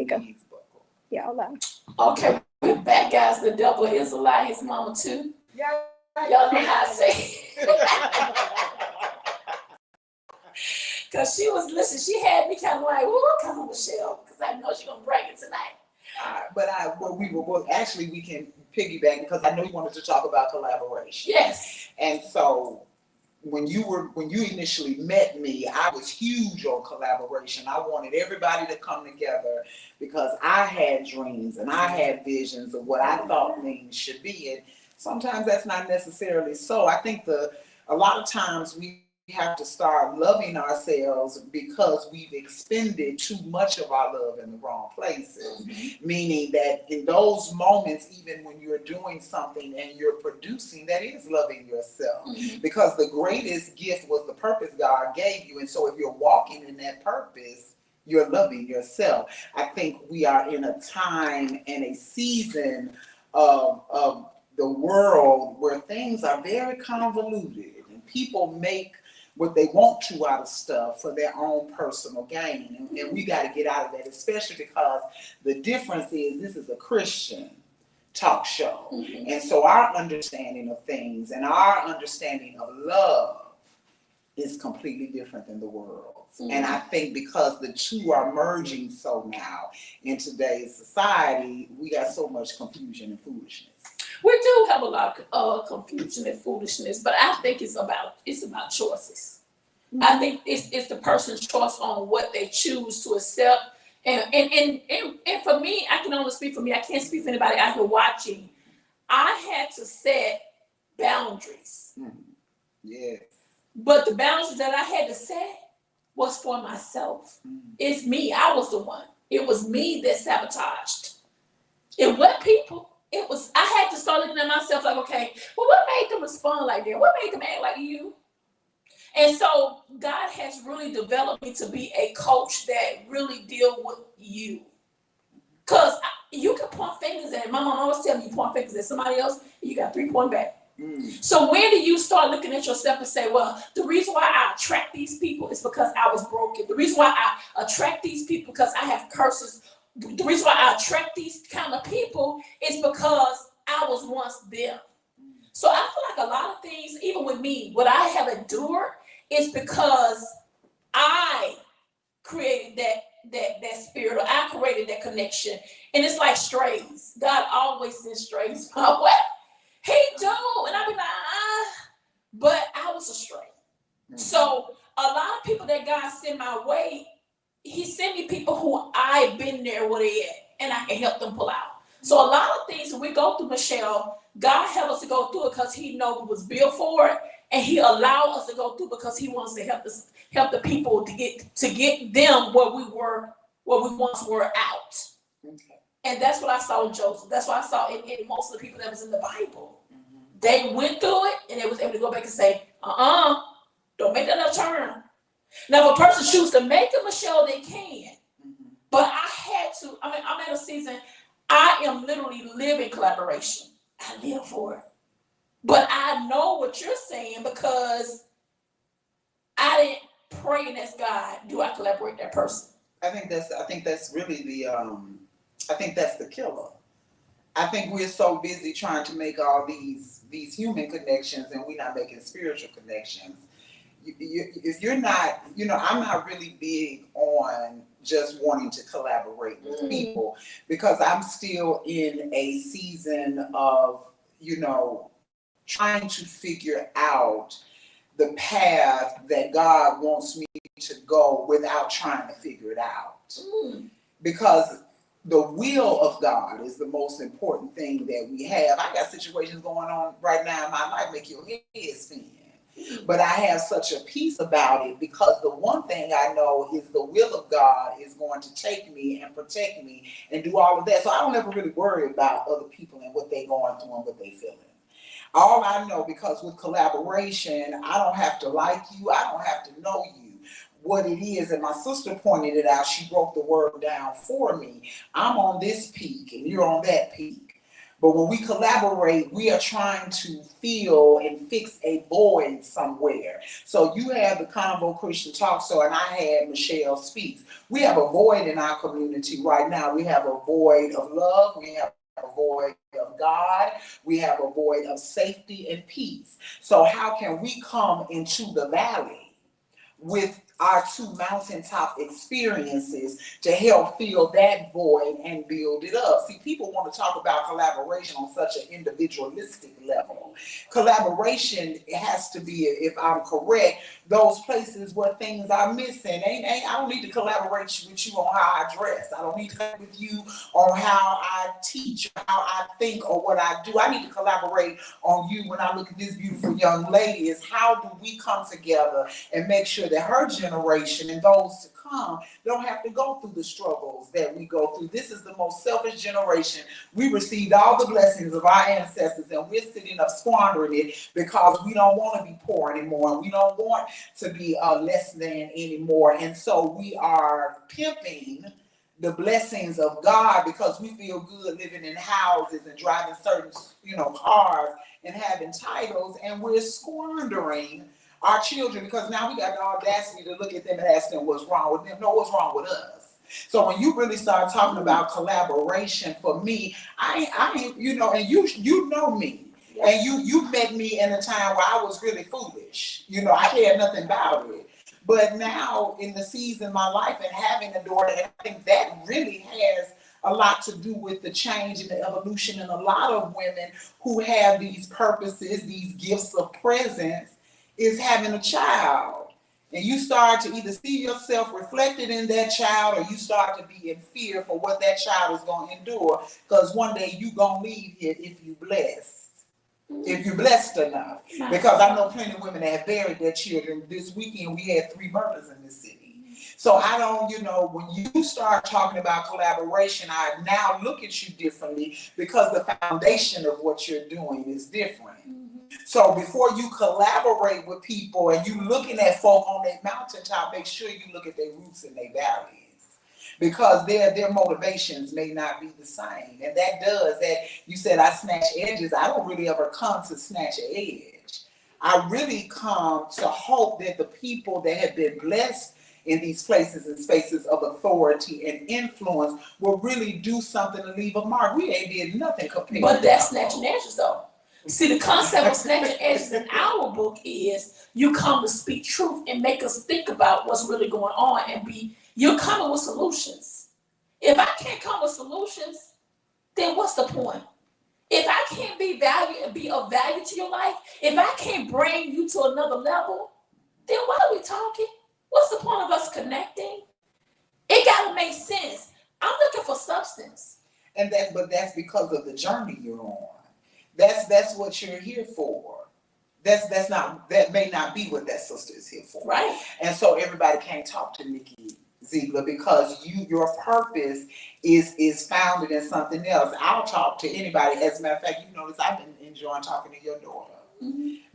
go. Yeah, hold on. Okay, we're back, guys. The devil is a lie. His mama too. Y'all know how I say. Cause she was listening. She had me kind of like, "Ooh, come on, Michelle," because I know she's gonna bring it tonight. We can piggyback because I know you wanted to talk about collaboration. Yes. And so when you initially met me, I was huge on collaboration. I wanted everybody to come together because I had dreams and I had visions of what I thought things should be. And sometimes that's not necessarily so. I think a lot of times we have to start loving ourselves because we've expended too much of our love in the wrong places. Mm-hmm. Meaning that in those moments, even when you're doing something and you're producing, that is loving yourself. Mm-hmm. Because the greatest gift was the purpose God gave you. And so if you're walking in that purpose, you're loving yourself. I think we are in a time and a season of the world where things are very convoluted and people make what they want to out of stuff for their own personal gain. And we got to get out of that, especially because the difference is this is a Christian talk show. Mm-hmm. And so our understanding of things and our understanding of love is completely different than the world's. Mm-hmm. And I think because the two are merging so now in today's society, we got so much confusion and foolishness. We do have a lot of confusion and foolishness, but I think it's about choices. Mm-hmm. I think it's the person's choice on what they choose to accept. And for me, I can only speak for me. I can't speak for anybody out here watching. I had to set boundaries. Mm-hmm. Yes. But the boundaries that I had to set was for myself. Mm-hmm. It's me. I was the one. It was me that sabotaged. It wasn't people. I had to start looking at myself like, okay, well, what made them respond like that? What made them act like you? And so God has really developed me to be a coach that really deal with you. Because you can point fingers at it. My mom always tell me you point fingers at somebody else, and you got 3 point back. Mm. So when do you start looking at yourself and say, well, the reason why I attract these people is because I was broken. The reason why I attract these people because I have curses. The reason why I attract these kind of people is because I was once them. So I feel like a lot of things, even with me, what I have endured is because I created that spirit, or I created that connection. And it's like strays. God always sends strays my way. He do, and I be like, but I was a stray. Mm-hmm. So a lot of people that God sent my way, He sent me people who I've been there where they at, and I can help them pull out. So a lot of things when we go through, Michelle, God helped us to go through it because He knows we was built for it, and He allowed us to go through because He wants to help the people to get them where we once were out. Okay. And that's what I saw in Joseph. That's what I saw in most of the people that was in the Bible. Mm-hmm. They went through it, and they was able to go back and say, don't make that turn. Now, if a person chooses to make it, Michelle, they can. Mm-hmm. But I had to. I mean, I'm at a season. I am literally living collaboration. I live for it. But I know what you're saying because I didn't pray and ask God, do I collaborate with that person? I think that's really I think that's the killer. I think we're so busy trying to make all these human connections and we're not making spiritual connections. If you're not, I'm not really big on just wanting to collaborate with people because I'm still in a season of, trying to figure out the path that God wants me to go without trying to figure it out. Because the will of God is the most important thing that we have. I got situations going on right now in my life make your head spin. But I have such a peace about it because the one thing I know is the will of God is going to take me and protect me and do all of that. So I don't ever really worry about other people and what they're going through and what they're feeling. All I know, because with collaboration, I don't have to like you. I don't have to know you. What it is, and my sister pointed it out, she broke the word down for me. I'm on this peak and you're on that peak. But when we collaborate, we are trying to fill and fix a void somewhere. So you have the Convo Christian Talk Show, and I had Michelle Speaks. We have a void in our community right now. We have a void of love. We have a void of God. We have a void of safety and peace. So how can we come into the valley with our two mountaintop experiences to help fill that void and build it up? See, people want to talk about collaboration on such an individualistic level. Collaboration has to be, if I'm correct, those places where things are missing. I don't need to collaborate with you on how I dress. I don't need to collaborate with you on how I teach, how I think, or what I do. I need to collaborate on you when I look at this beautiful young lady. Is how do we come together and make sure that her generation and those to come don't have to go through the struggles that we go through. This is the most selfish generation. We received all the blessings of our ancestors, and we're sitting up squandering it because we don't want to be poor anymore, and we don't want to be less than anymore. And so we are pimping the blessings of God because we feel good living in houses and driving certain, cars and having titles, and we're squandering our children because now we got the audacity to look at them and ask them what's wrong with them. No, what's wrong with us? So when you really start talking about collaboration, for me, I and you know me. And you met me in a time where I was really foolish. I cared nothing about it. But now in the season of my life and having a daughter, I think that really has a lot to do with the change and the evolution. And a lot of women who have these purposes, these gifts of presence, is having a child. And you start to either see yourself reflected in that child, or you start to be in fear for what that child is going to endure. Because one day you're going to leave here if you're blessed. If you're blessed enough. Because I know plenty of women that have buried their children. This weekend we had 3 murders in this city. So I don't, when you start talking about collaboration, I now look at you differently because the foundation of what you're doing is different. So before you collaborate with people and you looking at folk on their mountaintop, make sure you look at their roots and their valleys. Because their motivations may not be the same. And that you said I snatch edges. I don't really ever come to snatch an edge. I really come to hope that the people that have been blessed in these places and spaces of authority and influence will really do something to leave a mark. We ain't did nothing compared But that's snatching edges though. See, the concept of snatching edges in our book is you come to speak truth and make us think about what's really going on and you're coming with solutions. If I can't come with solutions, then what's the point? If I can't be of value to your life, if I can't bring you to another level, then why are we talking? What's the point of us connecting? It gotta make sense. I'm looking for substance. But that's because of the journey you're on. That's what you're here for. That may not be what that sister is here for. Right. And so everybody can't talk to Nikki Ziegler because your purpose is founded in something else. I'll talk to anybody. As a matter of fact, you notice I've been enjoying talking to your daughter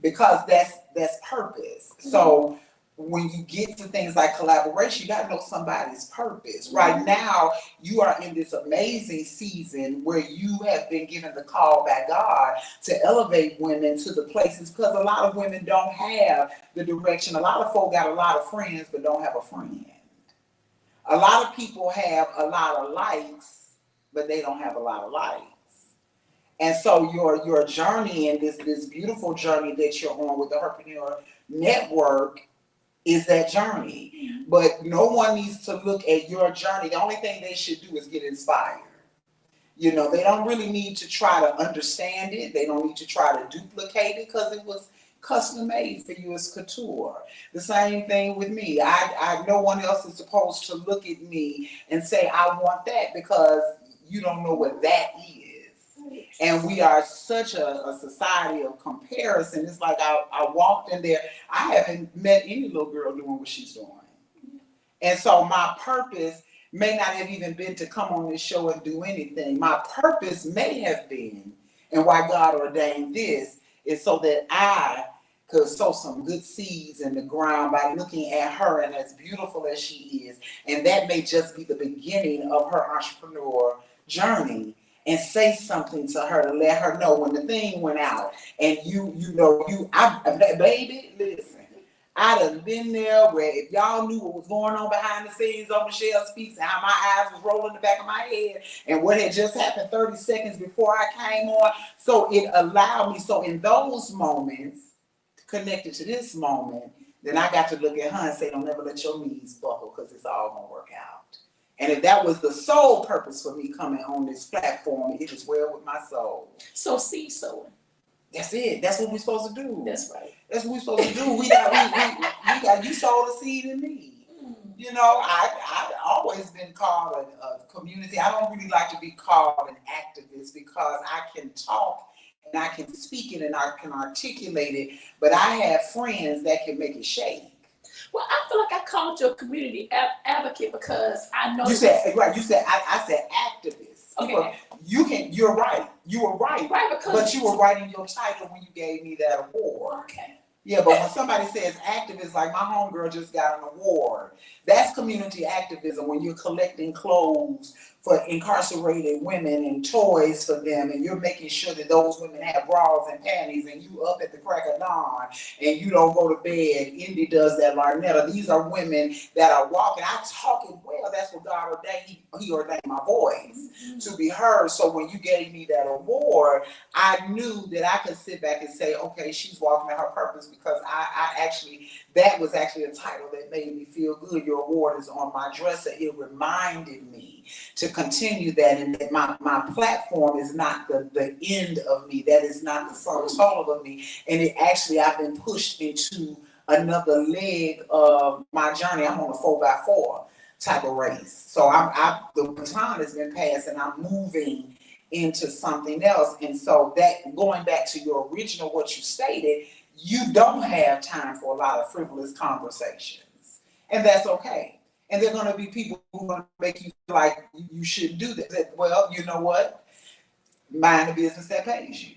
because that's purpose. So when you get to things like collaboration, you got to know somebody's purpose. Right now, you are in this amazing season where you have been given the call by God to elevate women to the places, because a lot of women don't have the direction. A lot of folk got a lot of friends but don't have a friend. A lot of people have a lot of likes, but they don't have a lot of likes. And so your journey and this beautiful journey that you're on with the Herpreneur Network is that journey. But no one needs to look at your journey. The only thing they should do is get inspired. They don't really need to try to understand it. They don't need to try to duplicate it because it was custom made for you as couture. The same thing with me. I no one else is supposed to look at me and say, I want that, because you don't know what that is. And we are such a society of comparison. It's like I walked in there. I haven't met any little girl doing what she's doing. And so my purpose may not have even been to come on this show and do anything. My purpose may have been, and why God ordained this, is so that I could sow some good seeds in the ground by looking at her, and as beautiful as she is. And that may just be the beginning of her entrepreneur journey. and say something to her to let her know when the thing went out. And baby, listen. I done been there where if y'all knew what was going on behind the scenes on Michelle's Speaks and how my eyes was rolling in the back of my head and what had just happened 30 seconds before I came on. So it allowed me, so in those moments, connected to this moment, then I got to look at her and say, don't ever let your knees buckle because it's all going to work out. And if that was the sole purpose for me coming on this platform, it is well with my soul. So seed sowing. That's it. That's what we're supposed to do. That's right. That's what we're supposed to do. We got you sowed a seed in me. You know, I've always been called a community. I don't really like to be called an activist because I can talk and I can speak it and I can articulate it, but I have friends that can make it shake. Well, I feel like I called you a community advocate because I know you said right. You said I said activist. Okay. You're right. You were right. Right, because but you were right in your title when you gave me that award. Okay. Yeah, but when somebody says activist, like my homegirl just got an award, that's community activism when you're collecting clothes for incarcerated women and toys for them, and you're making sure that those women have bras and panties, and you up at the crack of dawn, and you don't go to bed. Indy does that, Larnetta. These are women that are walking. I talk it well. That's what God ordained. He ordained my voice to be heard. So when you gave me that award, I knew that I could sit back and say, okay, she's walking in her purpose, because that was actually a title that made me feel good. Your award is on my dresser. It reminded me to continue that, and that my platform is not the end of me. That is not the sum total of me. And it actually, I've been pushed into another leg of my journey. I'm on a 4x4 type of race. So the baton has been passed and I'm moving into something else. And so that, going back to your original, what you stated, you don't have time for a lot of frivolous conversations. And that's okay. And there are going to be people who are going to make you feel like you shouldn't do this. Well, you know what? Mind the business that pays you.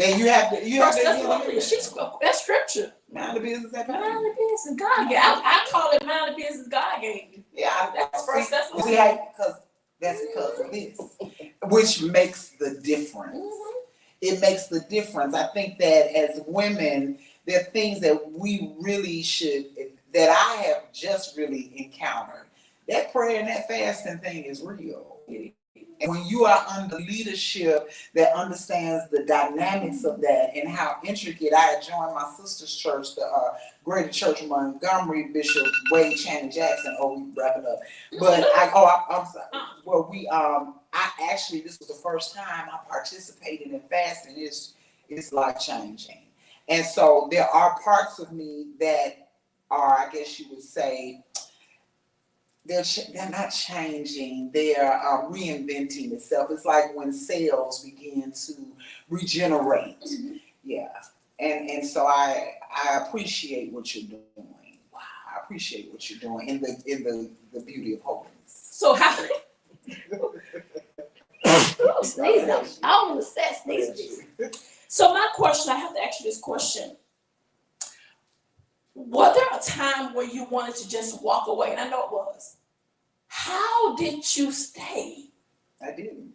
And you have to. That's scripture. Mind the business that pays you. Mind the business God gave. I call it mind the business God gave you. Yeah, that's first. That's what. That's because of this, which makes the difference. Mm-hmm. It makes the difference. I think that as women, there are things that we really should, that I have just really encountered. That prayer and that fasting thing is real. And when you are under leadership that understands the dynamics of that and how intricate, I had joined my sister's church, the Greater Church of Montgomery, Bishop Wade Channing Jackson. Oh, we wrapping up. But I'm sorry. Well, this was the first time I participated in fasting. It's life changing. And so there are parts of me that are, I guess you would say, they're not changing, they're reinventing itself. It's like when cells begin to regenerate. Mm-hmm. Yeah. And so I appreciate what you're doing. Wow. I appreciate what you're doing in the beauty of holiness. So how sneeze. I want to say sneeze. So my question, I have to ask you this question. Was there a time where you wanted to just walk away? And I know it was. How did you stay? I didn't.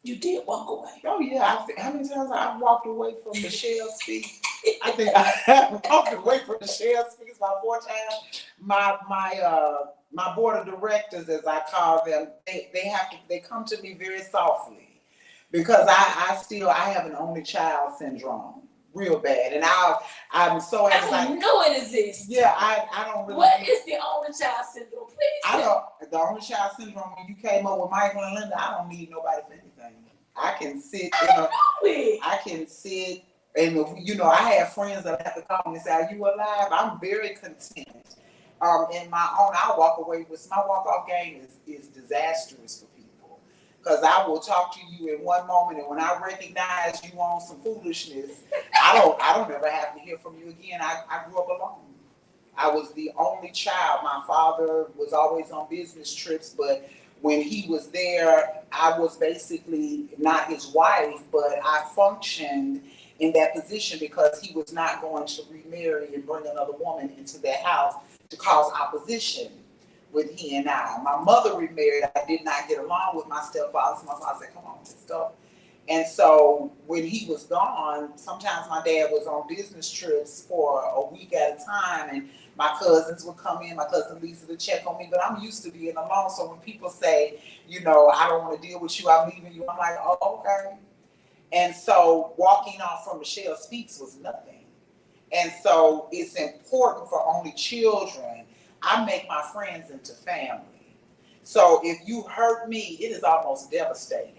You did walk away. Oh yeah. How many times I've walked away from Michelle's Speaks? I think I have walked away from Michelle's Speaks about 4 times. My board of directors, as I call them, they come to me very softly because I have an only child syndrome. Real bad, and I'm so I know it exists. Yeah, I don't really. What is the only child syndrome? Please. The only child syndrome. When you came up with Michael and Linda, I don't need nobody for anything. I can sit. I can sit, and I have friends that have to call me and say, "Are you alive?" I'm very content. In my own, I walk away with my walk-off game is disastrous for people. Because I will talk to you in one moment, and when I recognize you on some foolishness, I don't ever have to hear from you again. I grew up alone. I was the only child. My father was always on business trips, but when he was there, I was basically not his wife, but I functioned in that position because he was not going to remarry and bring another woman into their house to cause opposition. with he and I. My mother remarried. I did not get along with my stepfather, so my father said, come on, let's go. And so when he was gone, sometimes my dad was on business trips for a week at a time, and my cousins would come in, my cousin Lisa, to check on me, but I'm used to being alone. So when people say, you know, I don't want to deal with you, I'm leaving you, I'm like, oh, okay. And so walking off from Michelle Speaks was nothing. And so it's important for only children. I make my friends into family. So if you hurt me, it is almost devastating.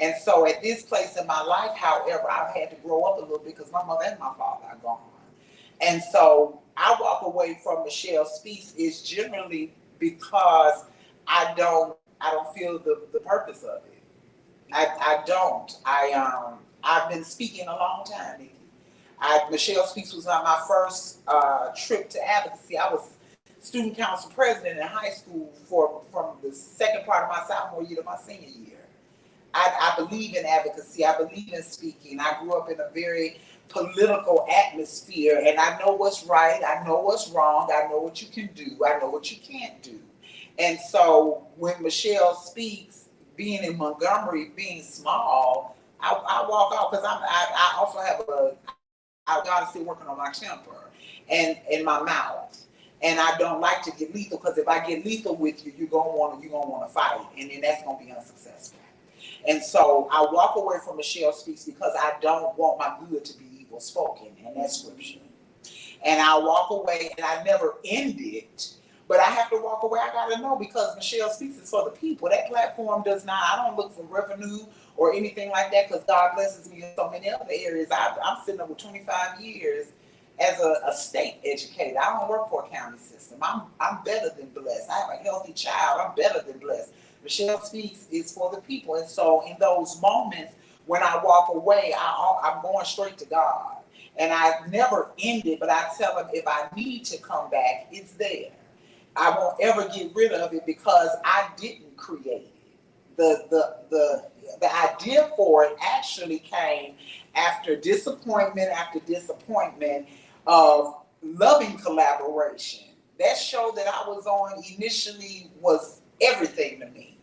And so at this place in my life, however, I've had to grow up a little bit because my mother and my father are gone. And so I walk away from Michelle Speaks is generally because I don't feel the purpose of it. I don't. I've been speaking a long time, Nikki. Michelle Speaks was on my first trip to advocacy. I was student council president in high school from the second part of my sophomore year to my senior year. I believe in advocacy. I believe in speaking. I grew up in a very political atmosphere, and I know what's right. I know what's wrong. I know what you can do. I know what you can't do. And so when Michelle Speaks, being in Montgomery, being small, I walk off because I also have I gotta still working on my temper and in my mouth. And I don't like to get lethal because if I get lethal with you, you're gonna wanna fight, and then that's gonna be unsuccessful. And so I walk away from Michelle Speaks because I don't want my good to be evil spoken, and that's scripture. And I walk away, and I never end it, but I have to walk away. I gotta know because Michelle Speaks is for the people. That platform does not. I don't look for revenue or anything like that because God blesses me in so many other areas. I'm sitting up with 25 years as a state educator. I don't work for a county system. I'm better than blessed. I have a healthy child. I'm better than blessed. Michelle Speaks is for the people. And so in those moments when I walk away, I'm going straight to God. And I never end it, but I tell him if I need to come back, it's there. I won't ever get rid of it because I didn't create it. The idea for it actually came after disappointment of loving collaboration. That show that I was on initially was everything to me.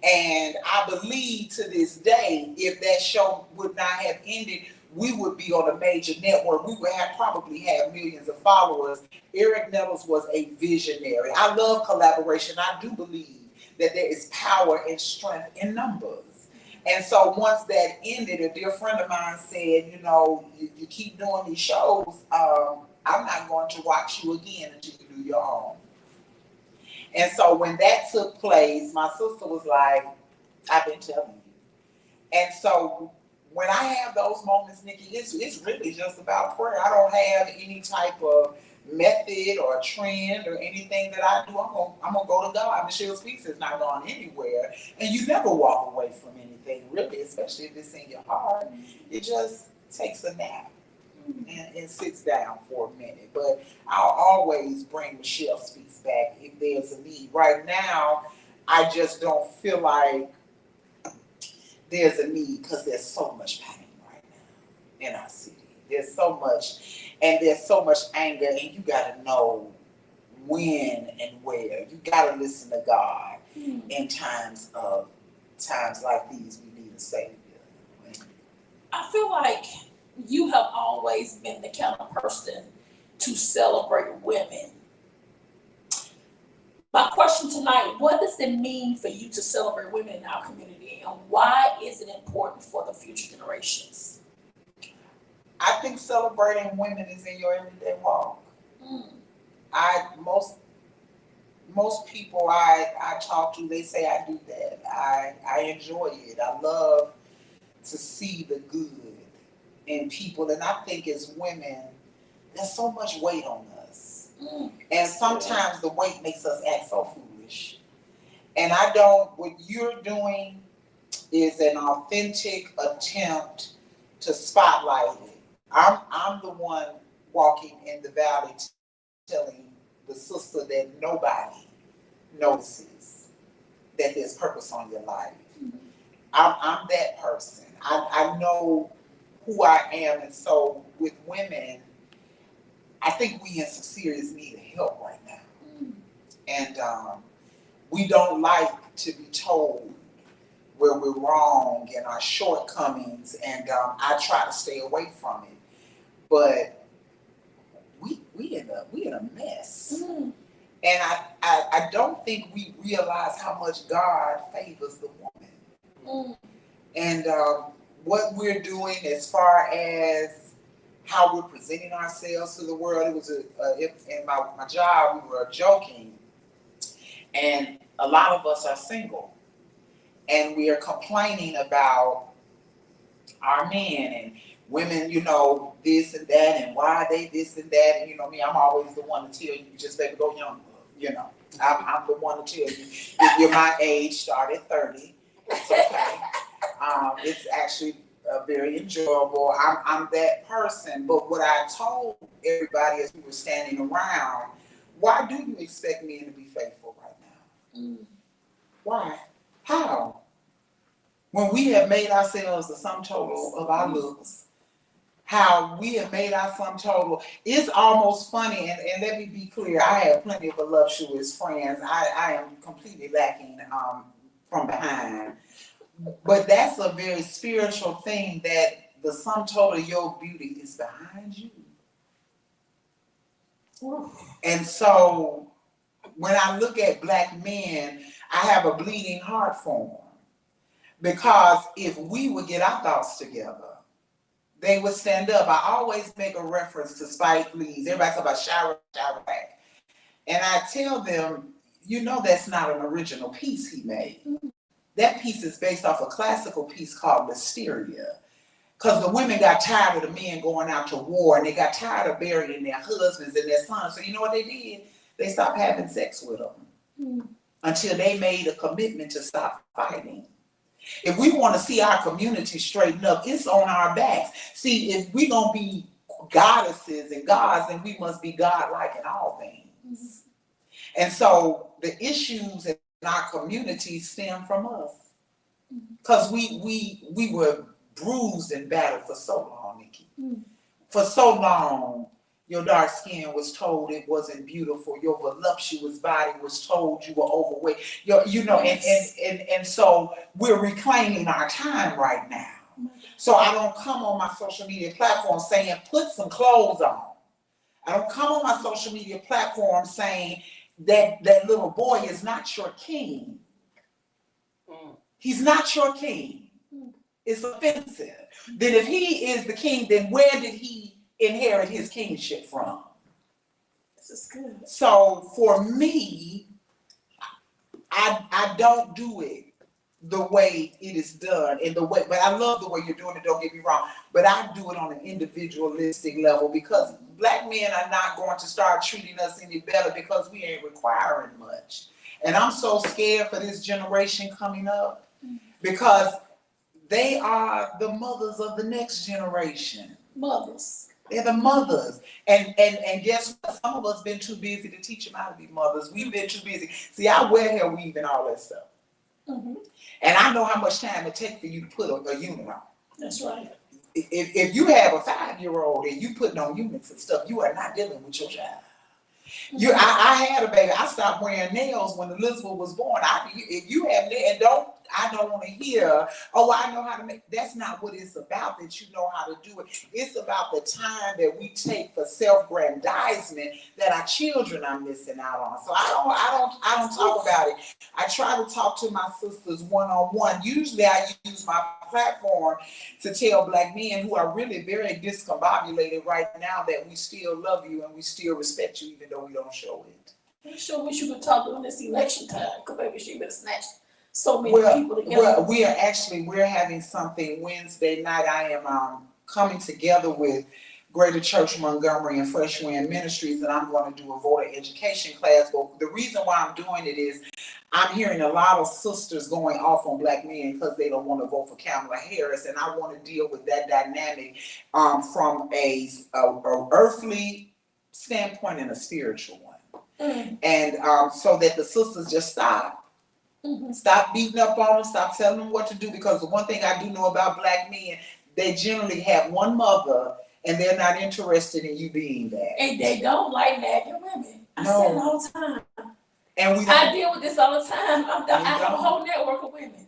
And I believe to this day, if that show would not have ended, we would be on a major network. We would probably have millions of followers. Eric Nettles was a visionary. I love collaboration. I do believe that there is power and strength in numbers. And so once that ended, a dear friend of mine said, you know, you keep doing these shows, I'm not going to watch you again until you do your own. And so when that took place, my sister was like, I've been telling you. And so when I have those moments, Nikki, it's really just about prayer. I don't have any type of method or trend or anything that I do. I'm gonna go to God. Michelle Speaks is not going anywhere. And you never walk away from anything, really, especially if it's in your heart. It just takes a nap and sits down for a minute. But I'll always bring Michelle Speaks back if there's a need. Right now, I just don't feel like there's a need because there's so much pain right now in our city. There's so much, and there's so much anger, and you got to know when and where. You got to listen to God in times like these. We need a savior. I feel like you have always been the kind of person to celebrate women. My question tonight, what does it mean for you to celebrate women in our community, and why is it important for the future generations? I think celebrating women is in your everyday walk. Most people I talk to, they say I do that. I enjoy it. I love to see the good in people, and I think as women, there's so much weight on us. And sometimes the weight makes us act so foolish. And what you're doing is an authentic attempt to spotlight it. I'm the one walking in the valley telling the sister that nobody notices that there's purpose on your life. I'm that person. I know who I am, and so with women, I think we in some serious need of help right now. And we don't like to be told where we're wrong and our shortcomings, and I try to stay away from it. But we in a mess. Mm. And I don't think we realize how much God favors the woman. Mm. And what we're doing as far as how we're presenting ourselves to the world. It was in my job, we were joking, and a lot of us are single, and we are complaining about our men and women, this and that, and why they this and that, and me, I'm always the one to tell you, just baby, go young, I'm the one to tell you, if you're my age, start at 30, it's okay. It's actually very enjoyable. I'm that person. But what I told everybody as we were standing around, why do you expect men to be faithful right now? Mm. Why? How? When we have made ourselves the sum total of our looks, how we have made our sum total, it's almost funny. And let me be clear, I have plenty of voluptuous friends. I am completely lacking from behind. But that's a very spiritual thing, that the sum total of your beauty is behind you. And so when I look at black men, I have a bleeding heart for them. Because if we would get our thoughts together, they would stand up. I always make a reference to Spike Lee's. Everybody talk about Chirac. And I tell them, that's not an original piece he made. That piece is based off a classical piece called Listeria. Because the women got tired of the men going out to war, and they got tired of burying their husbands and their sons. So you know what they did? They stopped having sex with them until they made a commitment to stop fighting. If we want to see our community straighten up, it's on our backs. See, if we're going to be goddesses and gods, then we must be godlike in all things. And so the issues in our community stem from us. Because we were bruised and battered for so long, Nikki. For so long, your dark skin was told it wasn't beautiful. Your voluptuous body was told you were overweight. And so we're reclaiming our time right now. So I don't come on my social media platform saying, put some clothes on. I don't come on my social media platform saying that little boy is not your king. He's not your king. It's offensive. Then if he is the king, then where did he inherit his kingship from? This is good. So for me, I don't do it the way it is done, but I love the way you're doing it, don't get me wrong, but I do it on an individualistic level, because black men are not going to start treating us any better because we ain't requiring much. And I'm so scared for this generation coming up, because they are the mothers of the next generation. Mothers. They're the mothers. And guess what? Some of us been too busy to teach them how to be mothers. We've been too busy. See, I wear hair weave and all that stuff. And I know how much time it takes for you to put a unit on. That's right. If you have a 5-year-old and you putting on units and stuff, you are not dealing with your child. I had a baby. I stopped wearing nails when Elizabeth was born. If you have nails, I don't want to hear, oh, I know how to make. That's not what it's about, that you know how to do it. It's about the time that we take for self-grandizement that our children are missing out on. So I don't talk about it. I try to talk to my sisters one-on-one. Usually I use my platform to tell black men who are really very discombobulated right now that we still love you and we still respect you, even though we don't show it. I sure wish you could talk during this election time, because maybe she better snatch so many people together. Well, we're having something Wednesday night. I am coming together with Greater Church Montgomery and Fresh Wind Ministries, and I'm going to do a voter education class. But the reason why I'm doing it is I'm hearing a lot of sisters going off on black men because they don't want to vote for Kamala Harris, and I want to deal with that dynamic from a earthly standpoint and a spiritual one. And so that the sisters just stop beating up on them, stop telling them what to do, because the one thing I do know about black men, they generally have one mother and they're not interested in you being that. And they don't like nagging women. I say it all the time. And we I don't. deal with this all the time. I have a don't. whole network of women.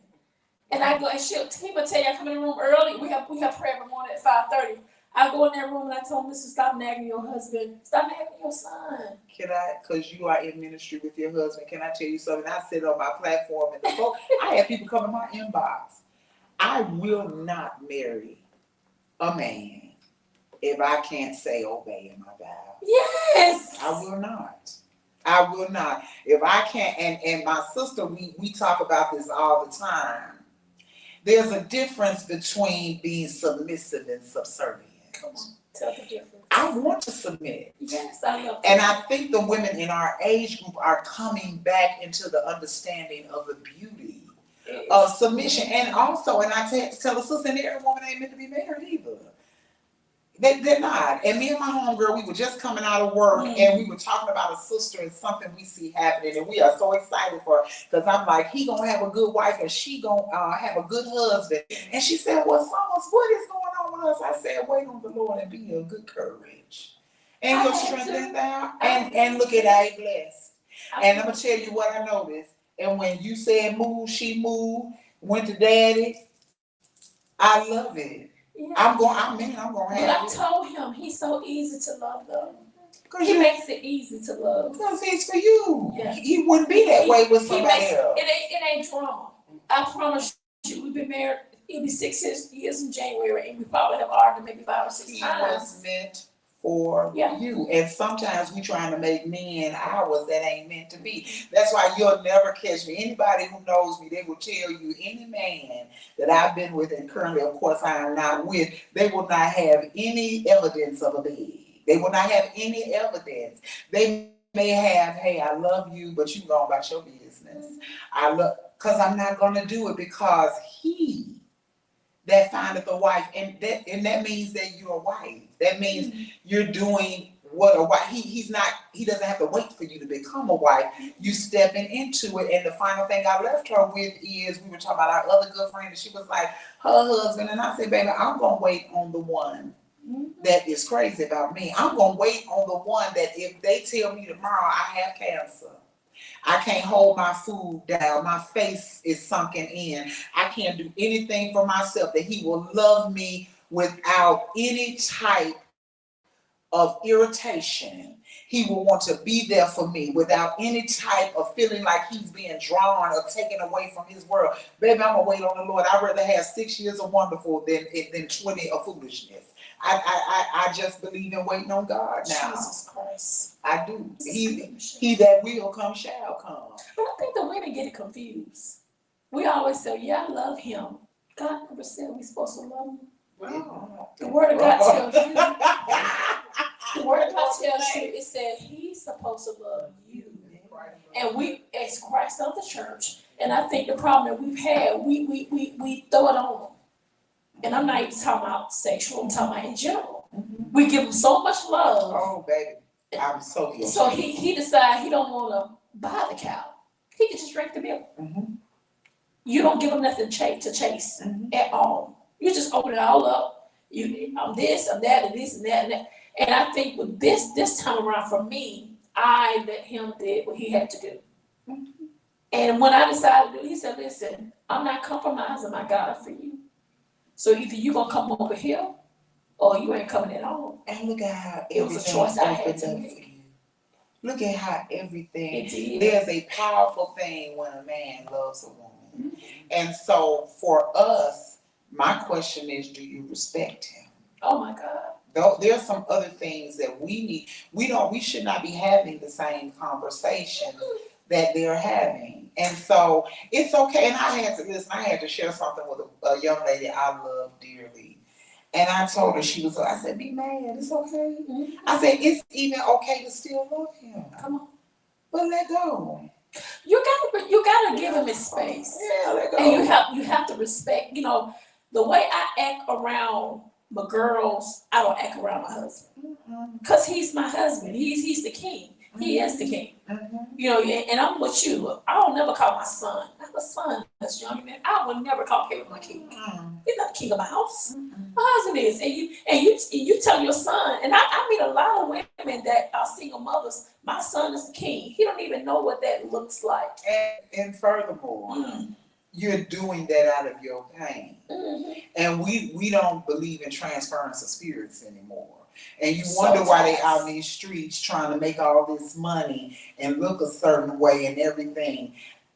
And I go, and he will tell you, I come in the room early. We have prayer every morning at 5:30. I go in that room and I told Mr. Stop nagging your husband. Stop nagging your son. Can I, because you are in ministry with your husband, can I tell you something? I sit on my platform and I have people come in my inbox. I will not marry a man if I can't say obey in my vows. Yes. I will not. I will not. If I can't, and my sister, we talk about this all the time. There's a difference between being submissive and subservient. Come on, tell the difference. I want to submit. Yes, I love that. And I think the women in our age group are coming back into the understanding of the beauty of submission. And also, and I tell a sister, and every woman ain't meant to be married either. They're not. And me and my homegirl, we were just coming out of work and we were talking about a sister and something we see happening, and we are so excited for her because I'm like, he gonna have a good wife and she gonna have a good husband. And she said, well, Summers, what is going on with us? I said, wait on the Lord and be of good courage. And your strength is down. And look at how he blessed. And I'm gonna tell you what I noticed. And when you said move, she moved, went to daddy. I love it. Yeah. I'm gonna have But I it. told him he's so easy to love though. Cause He makes it easy to love. Because it's for you. Yeah. He wouldn't be that way with somebody else. It ain't drama. I promise you, we've been married, it'll be 6 years in January, and we probably have argued maybe 5 or 6 He times. was meant for you. And sometimes we trying to make men ours that ain't meant to be. That's why you'll never catch me. Anybody who knows me, they will tell you any man that I've been with, and currently of course I am not with, they will not have any evidence of a bed. They will not have any evidence. They may have, hey, I love you, but you go about your business. Because I'm not going to do it, because he that findeth a wife, and that means that you're a wife. That means you're doing what a wife. He doesn't have to wait for you to become a wife. You stepping into it. And the final thing I left her with is, we were talking about our other good friend, and she was like, her husband, and I said, baby, I'm gonna wait on the one that is crazy about me. I'm gonna wait on the one that if they tell me tomorrow I have cancer, I can't hold my food down, my face is sunken in, I can't do anything for myself, that he will love me without any type of irritation. He will want to be there for me without any type of feeling like he's being drawn or taken away from his world. Baby, I'm gonna wait on the Lord. I'd rather have 6 years of wonderful than 20 of foolishness. I just believe in waiting on God now. Jesus Christ. I do. He that will come shall come. But I think the women get it confused. We always say, yeah, I love him. God never said we're supposed to love him. Wow. The word of God tells you. The word of God tells you, it said he's supposed to love you. And we, as Christ of the church, and I think the problem that we've had, we throw it on them. And I'm not even talking about sexual, I'm talking about in general. We give him so much love. Oh, baby. I'm so guilty. So he decided he don't want to buy the cow. He can just drink the milk. You don't give him nothing to chase at all. You just open it all up. I'm this, I'm that, and this, and that, and that. And I think with this time around for me, I let him do what he had to do. And when I decided to do it, he said, listen, I'm not compromising my God for you. So either you gonna come over here or you ain't coming at all. And look at how it was a choice I had to for make. you. Look at how everything, It did. there's a powerful thing when a man loves a woman. And so for us, my question is, do you respect him? Oh my God. Though there's some other things that we need. We should not be having the same conversations that they're having. And so it's okay. And I had to share something with a young lady I love dearly. And I told her, I said, be mad, it's okay. I said, it's even okay to still love him. Come on. But let go. You gotta give him his space. Yeah, let go. And you have to respect, the way I act around my girls, I don't act around my husband. Because he's my husband. He's the king. He is the king. And I'm with you. I don't never call my son. I have a son that's young, man. I would never call him my king. He's not the king of my house. My husband is. And you tell your son, and I meet a lot of women that are single mothers. My son is a king. He don't even know what that looks like. And furthermore, you're doing that out of your pain. And we don't believe in transference of spirits anymore. And you wonder why they out in these streets trying to make all this money and look a certain way and everything.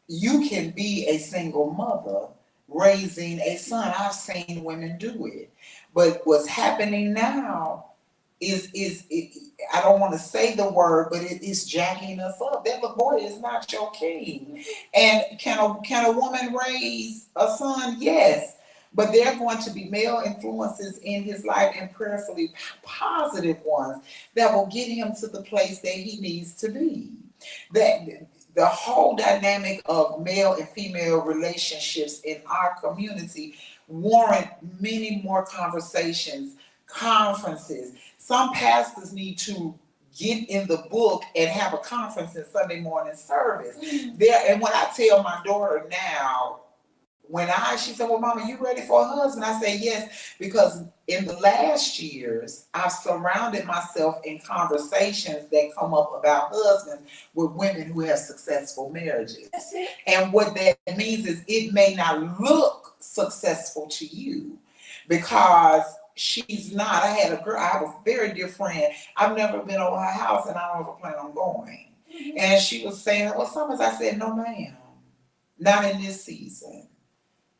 You can be a single mother raising a son. I've seen women do it. But what's happening now is I don't want to say the word, but it is jacking us up. That little boy is not your king. And can a woman raise a son? Yes. But there are going to be male influences in his life, and prayerfully positive ones, that will get him to the place that he needs to be. That the whole dynamic of male and female relationships in our community warrant many more conversations, conferences. Some pastors need to get in the book and have a conference in Sunday morning service. And when I tell my daughter now, she said, well, Mama, you ready for a husband? I say, yes, because in the last years, I've surrounded myself in conversations that come up about husbands with women who have successful marriages. And what that means is it may not look successful to you because she's not. I have a very dear friend. I've never been over her house and I don't ever plan on going. And she was saying, well, Summers, I said, no, ma'am, not in this season.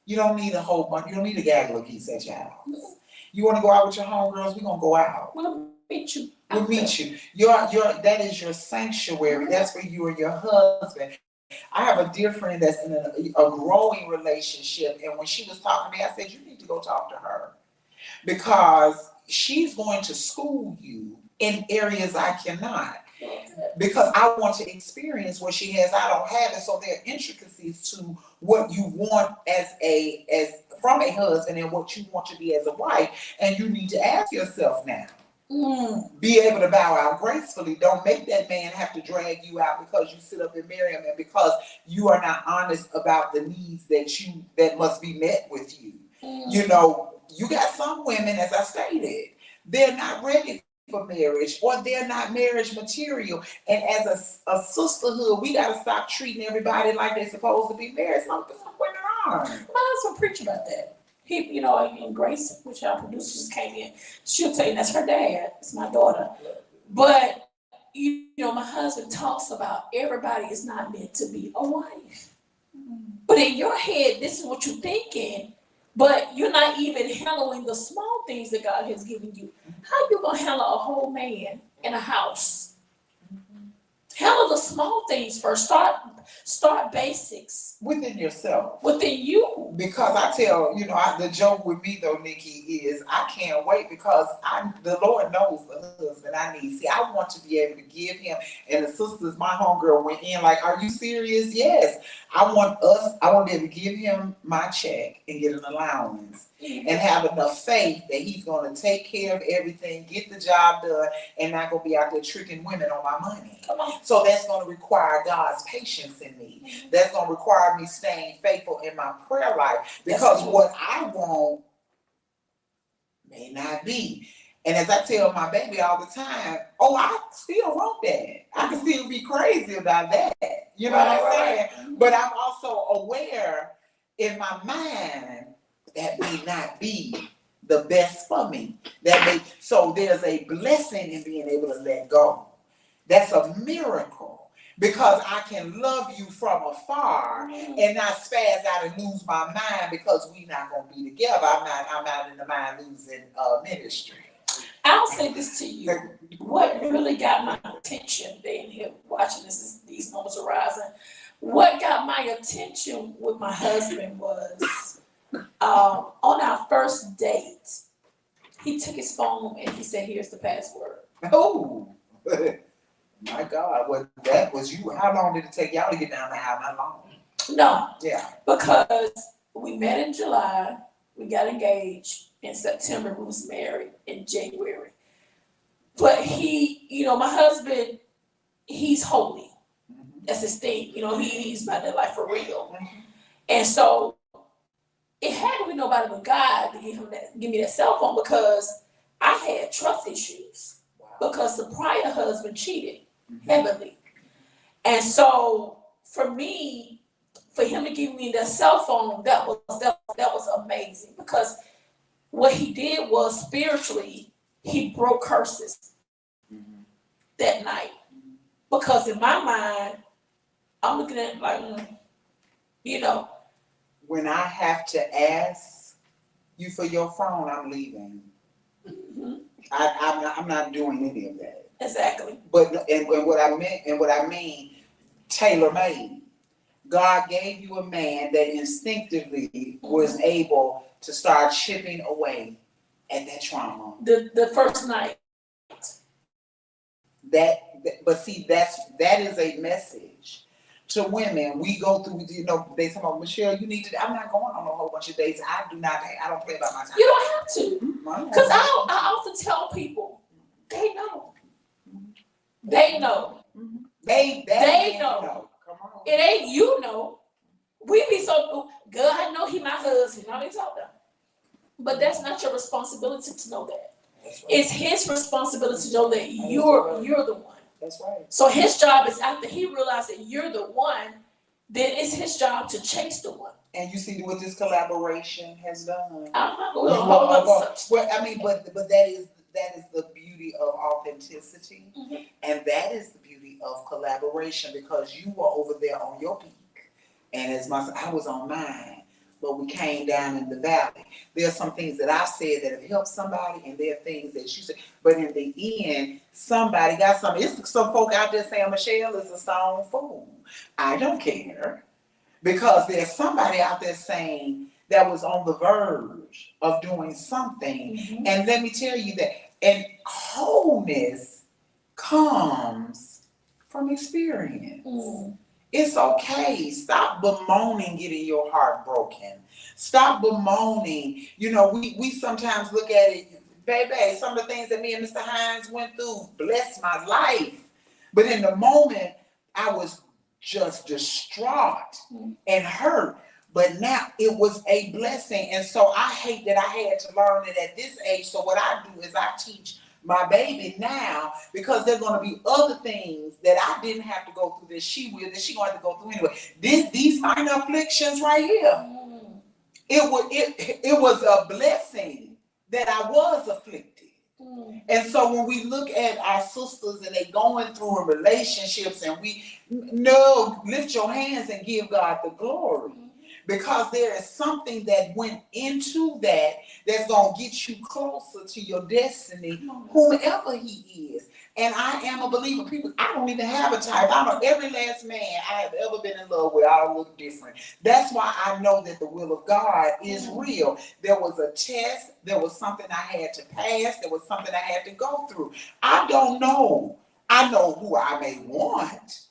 You don't need a whole bunch. You don't need a gaggle of geese at your house. You want to go out with your homegirls? We're gonna go out. We'll meet you. We'll meet you. That is your sanctuary. That's for you and your husband. I have a dear friend that's in a growing relationship, and when she was talking to me, I said, you need to go talk to her because she's going to school you in areas I cannot. Because I want to experience what she has, I don't have it. So there are intricacies to what you want as from a husband and what you want to be as a wife. And you need to ask yourself now. Be able to bow out gracefully. Don't make that man have to drag you out because you sit up and marry him and because you are not honest about the needs that must be met with you. You know, you got some women, as I stated, they're not ready for marriage, or they're not marriage material. And as a sisterhood, we got to stop treating everybody like they're supposed to be married. Some women aren't. My husband preach about that. He, you know, and Grace, which our producer just came in, she'll tell you that's her dad. It's my daughter. But you know, my husband talks about everybody is not meant to be a wife. But in your head, this is what you're thinking. But you're not even handling the small things that God has given you. How you gonna handle a whole man in a house? Handle the small things first. Start basics within yourself. Within you. Because I tell, you know, the joke with me though, Nikki, is I can't wait because the Lord knows the husband I need. See, I want to be able to give him, and the sisters, my homegirl went in like, are you serious? Yes. I want to be able to give him my check and get an allowance and have enough faith that he's going to take care of everything, get the job done, and not going to be out there tricking women on my money. Come on. So that's going to require God's patience in me. That's going to require me staying faithful in my prayer life because what I want may not be. And as I tell my baby all the time, I still want that. I can still be crazy about that. You know what I'm saying? Right. But I'm also aware in my mind that may not be the best for me. So there's a blessing in being able to let go. That's a miracle because I can love you from afar and not spaz out and lose my mind because we're not going to be together. I'm not in the mind losing ministry. I'll say this to you. What really got my attention, being here watching these moments arising, what got my attention with my husband was on our first date, he took his phone and he said, here's the password. Oh, my God. Well, that was you. How long did it take y'all to get down the aisle? Not long. No. Yeah. Because we met in July, we got engaged in September, we was married in January. But he, you know, my husband, he's holy. That's his thing. You know, he's about that life for real. And so it had to be nobody but God to give me that cell phone because I had trust issues. Wow. because the prior husband cheated heavily. And so for me, for him to give me that cell phone, that was amazing, because what he did was spiritually, he broke curses that night. Because in my mind, I'm looking at it like, you know. When I have to ask you for your phone, I'm leaving. I'm not doing any of that. Exactly. But and what I mean, tailor made. God gave you a man that instinctively was able to start chipping away at that trauma. The first night. But see, that is a message to women. We go through, they say, "Oh, Michelle, you need to." I'm not going on a whole bunch of dates. I don't play about my time. You don't have to, because I often tell people, they know. They know. They know. Come on. It ain't you know. We be so good. I know he my husband. I ain't talking. But that's not your responsibility to know that. Right. It's his responsibility to know that you're the one. That's right. So his job is, after he realized that you're the one, then it's his job to chase the one. And you see what this collaboration has done. I'm not going to hold up such. Well, I mean, but that is the beauty of authenticity, and that is the beauty of collaboration, because you were over there on your peak, and I was on mine, but we came down in the valley. There are some things that I said that have helped somebody, and there are things that you said, but in the end, somebody got something. It's some folk out there saying Michelle is a stone fool. I don't care, because there's somebody out there saying that was on the verge of doing something. And let me tell you that, and wholeness comes from experience. It's okay. Stop bemoaning getting your heart broken. Stop bemoaning. We sometimes look at it, baby, some of the things that me and Mr. Hines went through blessed my life. But in the moment, I was just distraught and hurt. But now it was a blessing. And so I hate that I had to learn it at this age. So what I do is I teach my baby now, because there's going to be other things that I didn't have to go through that she will, that she going to have to go through anyway. These minor afflictions right here, it was a blessing that I was afflicted. And so when we look at our sisters and they going through relationships, and we lift your hands and give God the glory. Because there is something that went into that's going to get you closer to your destiny, whomever he is. And I am a believer. People, I don't even have a type. I know every last man I have ever been in love with, all look different. That's why I know that the will of God is real. There was a test. There was something I had to pass. There was something I had to go through. I don't know. I know who I may want.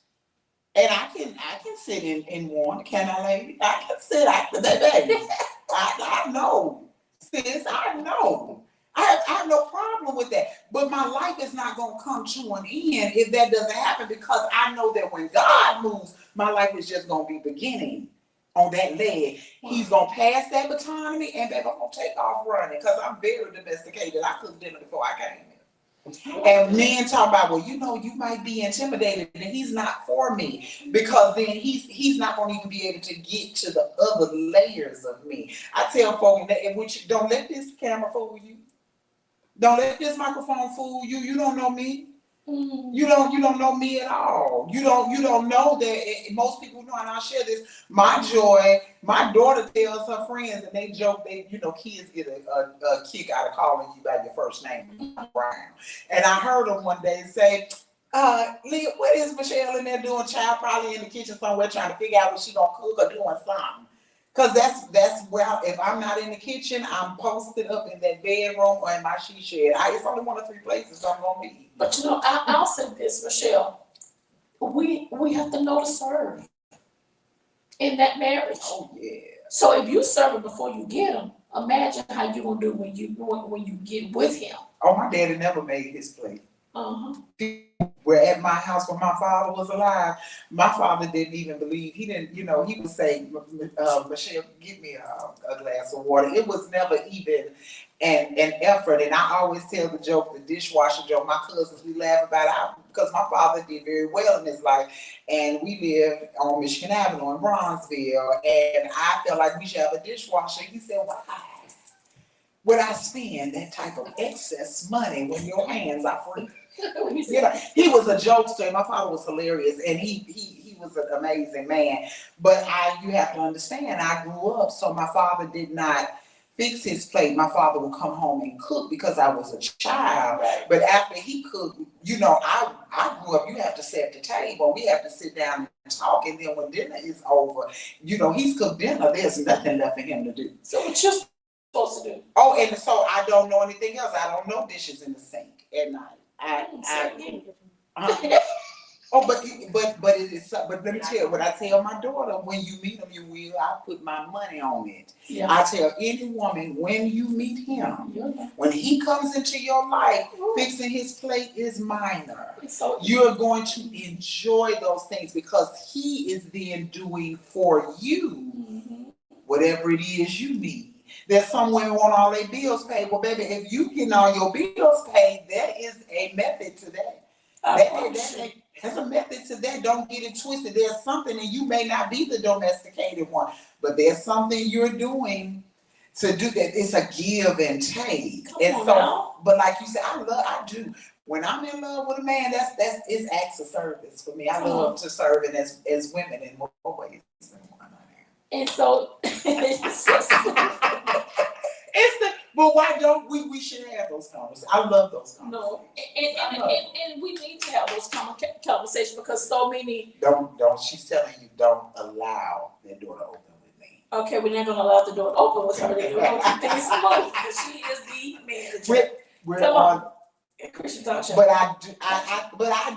And I can sit in one, can I, lady? I can sit after that day. I know, sis, I know. I have no problem with that. But my life is not going to come to an end if that doesn't happen, because I know that when God moves, my life is just going to be beginning on that leg. He's going to pass that baton to me, and baby, I'm going to take off running, because I'm very domesticated. I cooked dinner before I came here. And men talk about, well, you might be intimidated, and he's not for me, because then he's not going to even be able to get to the other layers of me. I tell folks that, don't let this camera fool you. Don't let this microphone fool you. You don't know me. You don't know me at all. You don't know that most people know, and I'll share this. My joy, my daughter tells her friends, and they joke, kids get a kick out of calling you by your first name, Brown. And I heard them one day say, Leah, what is Michelle in there doing? Child probably in the kitchen somewhere trying to figure out what she gonna cook or doing something. Because that's where, if I'm not in the kitchen, I'm posted up in that bedroom or in my she shed. It's only one of three places I'm going to be. But I'll say this, Michelle. We have to know to serve in that marriage. Oh, yeah. So if you serve him before you get him, imagine how you going to do when you get with him. Oh, my daddy never made his plate. Where at my house when my father was alive, my father didn't even believe. He didn't, he would say, Michelle, give me a glass of water. It was never even and effort. And I always tell the joke, the dishwasher joke. My cousins, we laugh about it because my father did very well in his life. And we live on Michigan Avenue in Bronzeville. And I felt like we should have a dishwasher. He said, why would I spend that type of excess money when your hands are free? You know, he was a jokester. My father was hilarious, and he was an amazing man. But you have to understand, I grew up, so my father did not fix his plate. My father would come home and cook because I was a child. But after he cooked, you know, I grew up, you have to set the table. We have to sit down and talk. And then when dinner is over, you know, he's cooked dinner. There's nothing left for him to do. So what you're supposed to do? Oh, and so I don't know anything else. I don't know dishes in the sink at night. But it is. But let me tell you, what I tell my daughter: when you meet him, you will. I put my money on it. Yeah. I tell any woman, when you meet him, when he comes into your life, fixing his plate is minor. So you're going to enjoy those things because he is then doing for you whatever it is you need. There's some women want all their bills paid. Well, baby, if you get all your bills paid, there is a method to that. There's a method to that. Don't get it twisted. There's something, and you may not be the domesticated one, but there's something you're doing to do that. It's a give and take. But like you said, I do. When I'm in love with a man, it's acts of service for me. I love to serve, and as women in more ways than one. And so but why don't we should have those conversations? I love those conversations. No, and we need to have those conversations because so many. Don't. She's telling you, don't allow that door to open with me. Okay, we're not gonna allow the door to open with her. We're gonna keep things moving. She is the manager. We're on Christian Talk Show. But I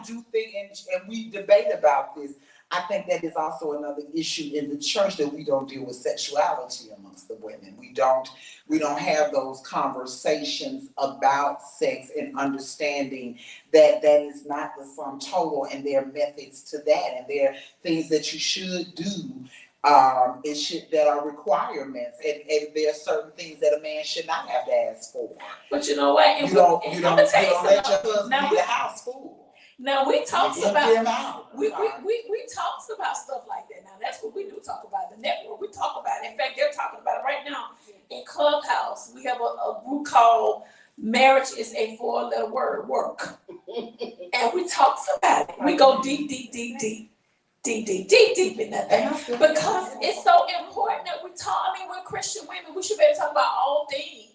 do think, and we debate about this. I think that is also another issue in the church, that we don't deal with sexuality amongst the women. We don't have those conversations about sex and understanding that is not the sum total, and there are methods to that, and there are things that you should do. That are requirements, and there are certain things that a man should not have to ask for. But you know what? You don't let your husband be the house fool. Now we talks about we talks about stuff like that. Now that's what we do talk about. The network, we talk about it. In fact, they're talking about it right now in Clubhouse. We have a group called Marriage is a 4-letter word, work. And we talks about it. We go deep in that thing. Because it's so important that we talk. I mean, we're Christian women. We should be able to talk about all things.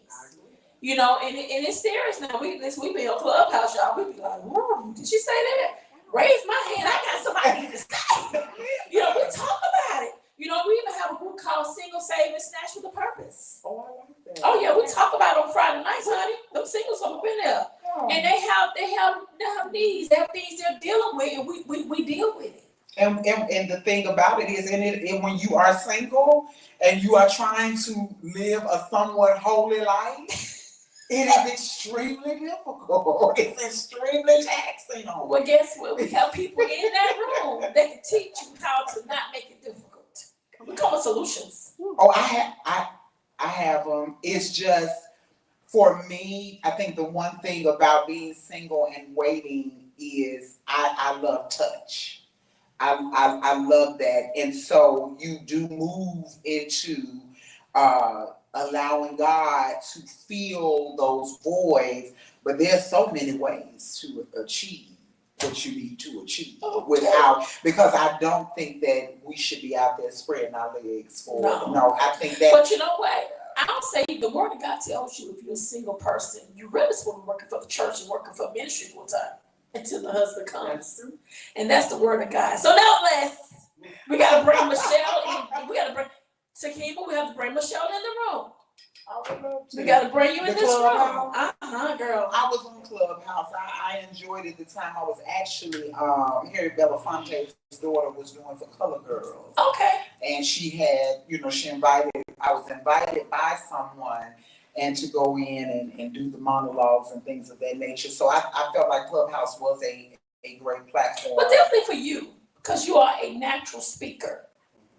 You know, and it's serious now. We be on Clubhouse, y'all. We be like, did she say that? Raise my hand. I got somebody to say. You know, we talk about it. You know, we even have a group called Single, Save, and Snatch with a Purpose. Oh, I like that. Oh yeah, we talk about it on Friday nights, honey. Them singles have been there, and they have needs. They have things they're dealing with, and we deal with it. And the thing about it is, and when you are single and you are trying to live a somewhat holy life, it is extremely difficult. It's extremely taxing. Well, guess what? We have people in that room that can teach you how to not make it difficult. We call it solutions. Oh, I have them. It's just, for me, I think the one thing about being single and waiting is I love touch. I love that. And so you do move into allowing God to fill those voids, but there's so many ways to achieve what you need to achieve because I don't think that we should be out there spreading our legs for no, I think that. But you know what? I'll say the word of God tells you, if you're a single person, you really supposed to be working for the church and working for ministry full time until the husband comes. And that's the word of God. So now we gotta bring Michelle in. We gotta bring Takima, we have to bring Michelle in the room. We gotta bring you in this room. Girl. I was on Clubhouse. I enjoyed it the time I was actually Harry Belafonte's daughter was doing for Color Girls. Okay. And she had, I was invited by someone and to go in and do the monologues and things of that nature. So I felt like Clubhouse was a great platform. But definitely for you, because you are a natural speaker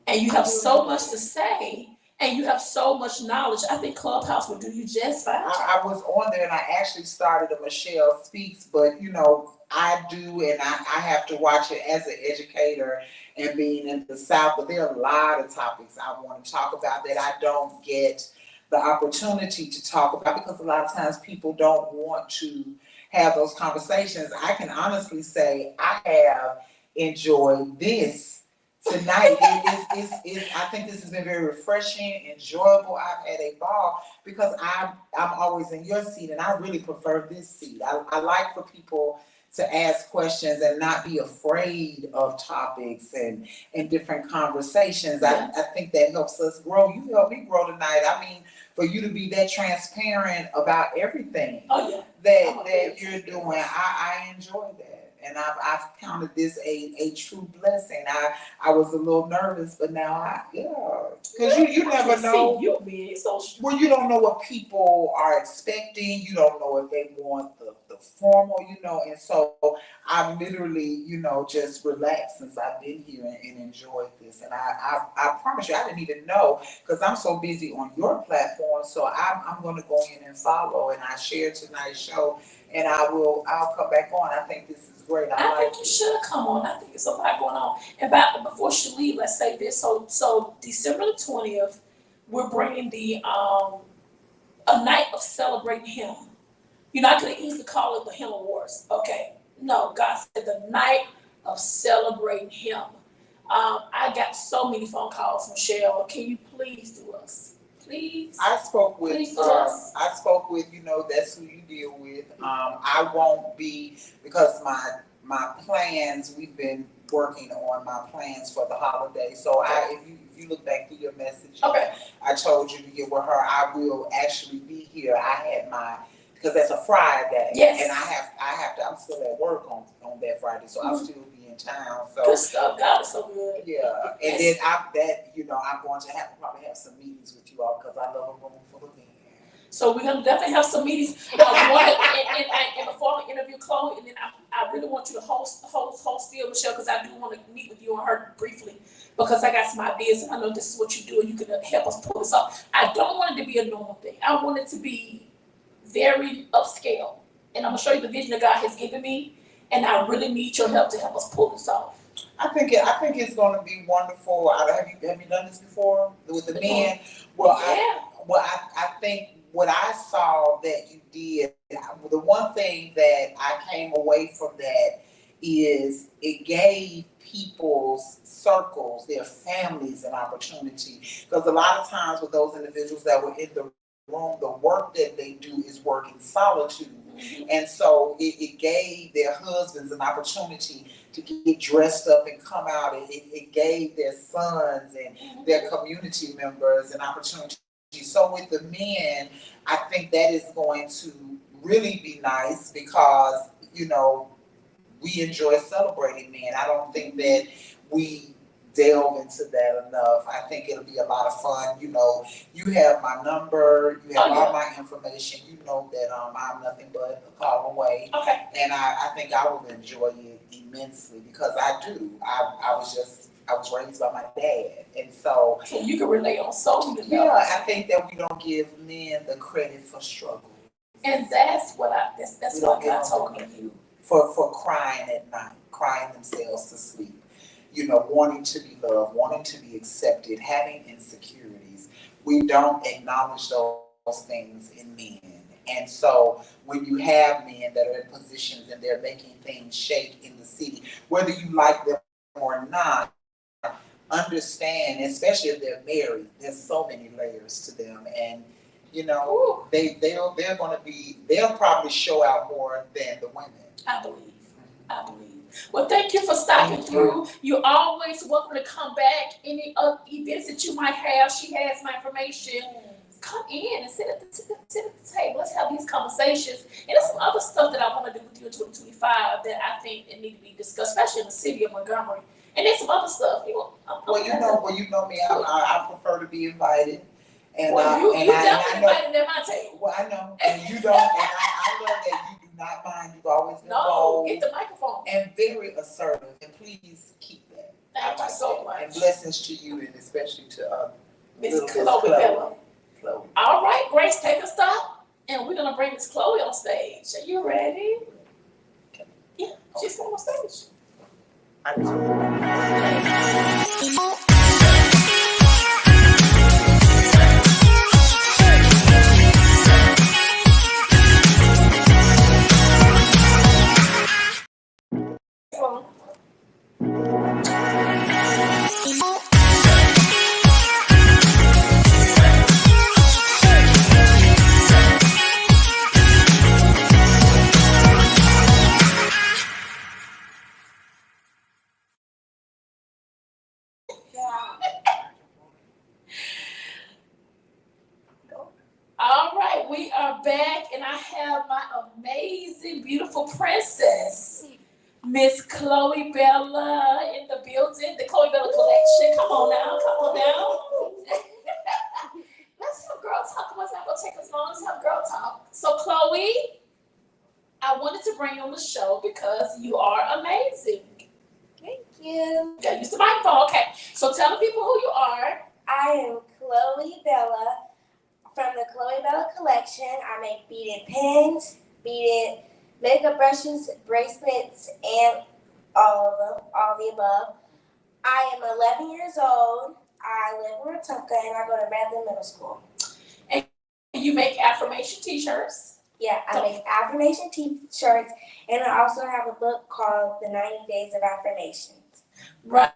and you have so much to say. and you have so much knowledge. I think Clubhouse would do you just fine. I was on there and I actually started a Michelle Speaks, but you know, I do and I have to watch it as an educator and being in the South, but there are a lot of topics I want to talk about that I don't get the opportunity to talk about because a lot of times people don't want to have those conversations. I can honestly say I have enjoyed this tonight. I think this has been very refreshing, enjoyable. I've had a ball because I'm always in your seat and I really prefer this seat. I like for people to ask questions and not be afraid of topics and different conversations. Yeah. I think that helps us grow. You helped me grow tonight. I mean, for you to be that transparent about everything that you're doing, I enjoy that. And I've counted this a true blessing. I was a little nervous, but now because you never know. You being so Well, you don't know what people are expecting. You don't know if they want the formal, and so I've literally, just relaxed since I've been here and enjoyed this. And I promise you, I didn't even know because I'm so busy on your platform. So I'm going to go in and follow, and I shared tonight's show, and I'll come back on. I think this is great. I think you should come on. I think it's a lot going on. And before she leave, let's say this. So December the 20th, we're bringing the a night of celebrating Him. I could easily call it the Him Awards. Okay, no, God said the night of celebrating Him. I got so many phone calls, Michelle. Can you please do us? Please. I spoke with us. That's who you deal with. I won't be because my plans, we've been working on my plans for the holiday. So if you look back through your message, okay, I told you to get with her. I will actually be here. I had because that's a Friday. Yes. And I'm still at work on that Friday, so I'll still be in town. So good stuff. God is so good. yeah. And then I'm going to probably have some meetings with you all because I love a room full of men. So we're gonna definitely have some meetings. And before we interview Chloe, and then I really want you to host still, Michelle, because I do want to meet with you and her briefly because I got some ideas and I know this is what you do and you can help us pull this off. I don't want it to be a normal thing. I want it to be very upscale, and I'm gonna show you the vision that God has given me, and I really need your help to help us pull this off. I think it's going to be wonderful. Have you done this before with the men? Well, yeah. I think what I saw that you did, the one thing that I came away from that is it gave people's circles, their families, an opportunity. Because a lot of times with those individuals that were in the room, the work that they do is work in solitude. Mm-hmm. And so it gave their husbands an opportunity to get dressed up and come out. It gave their sons and their community members an opportunity. So with the men, I think that is going to really be nice because, we enjoy celebrating men. I don't think that we delve into that enough. I think it'll be a lot of fun. You have my number, you have all my information. You know that I'm nothing but a call away. Okay. And I think I will enjoy it immensely because I do. I was raised by my dad, and so you can relate on so many levels. Yeah, I think that we don't give men the credit for struggle. And that's what God told me you. For crying at night, crying themselves to sleep. Wanting to be loved, wanting to be accepted, having insecurities. We don't acknowledge those things in men. And so when you have men that are in positions and they're making things shake in the city, whether you like them or not, understand, especially if they're married, there's so many layers to them. And they'll probably show out more than the women. I believe. Well, thank you for stopping through. You're always welcome to come back. Any events that you might have, she has my information. Come in and sit at the table. Let's have these conversations. And there's some other stuff that I want to do with you in 2025 that I think it need to be discussed, especially in the city of Montgomery. And there's some other stuff. You know me. I prefer to be invited. And you definitely invited at my table. Well, I know, and you don't. And I love that you do not mind. You've always been bold. Get the microphone. And very assertive. And please keep that. Thank you so much. And blessings to you, and especially to Miss Little Miss Chloe Chloe. Bella. Chloe. All right, Grace, take a stop. And we're going to bring Miss Chloe on stage. Are you ready? Yeah, she's coming on stage. I just All right, we are back, and I have my amazing, beautiful princess, Miss Chloe Bella, in the building. The Chloe Bella collection. Come on now. Let's have girl talk. It's not gonna take us long. Let's have girl talk. So, Chloe, I wanted to bring you on the show because you are amazing. Thank you. Okay, use the microphone. Okay, so tell the people who you are. I am Chloe Bella from the Chloe Bella collection. I make beaded pins, beaded makeup brushes, bracelets, and all the above. I am 11 years old. I live in Wetumpka and I go to Redland Middle School. And you make affirmation t-shirts. Yeah, I make affirmation t-shirts, and I also have a book called The 90 Days of Affirmations. Right.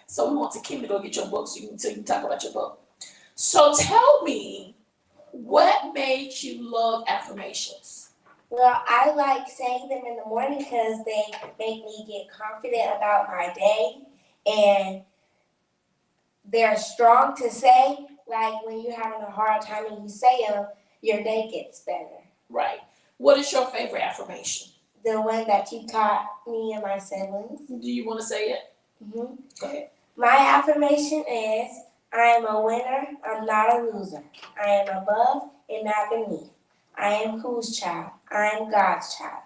So we want to Kim to go get your book so you can talk about your book. So tell me, what made you love affirmations? Well, I like saying them in the morning because they make me get confident about my day, and they're strong to say. Like when you're having a hard time and you say them, your day gets better. Right. What is your favorite affirmation? The one that you taught me and my siblings. Do you want to say it? Mm-hmm. Go ahead. My affirmation is, I am a winner, I'm not a loser. I am above and not beneath. I am whose child? I am God's child.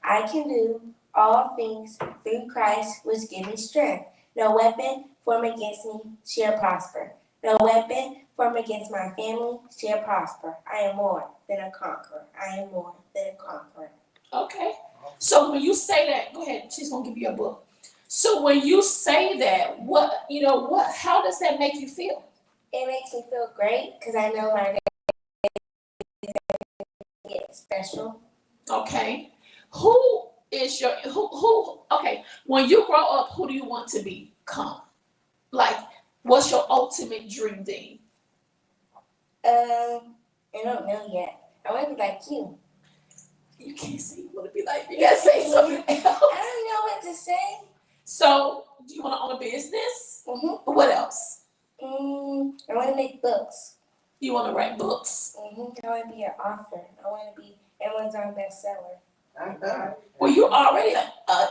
I can do all things through Christ which gives me strength. No weapon formed against me shall prosper. No weapon formed against my family shall prosper. I am more than a conqueror. I am more than a conqueror. Okay. So when you say that, go ahead. She's gonna give you a book. So when you say that, how does that make you feel? It makes me feel great because I know my day gets special. Okay. Okay, when you grow up, who do you want to become? Like, what's your ultimate dream thing? I don't know yet. I want to be like you. You can't say you want to be like, you gotta say something else. I don't know what to say. So, do you want to own a business? Mm-hmm. What else? I want to make books. You want to write books? Mm-hmm. I want to be an author. I want to be Amazon bestseller. Well, you're already a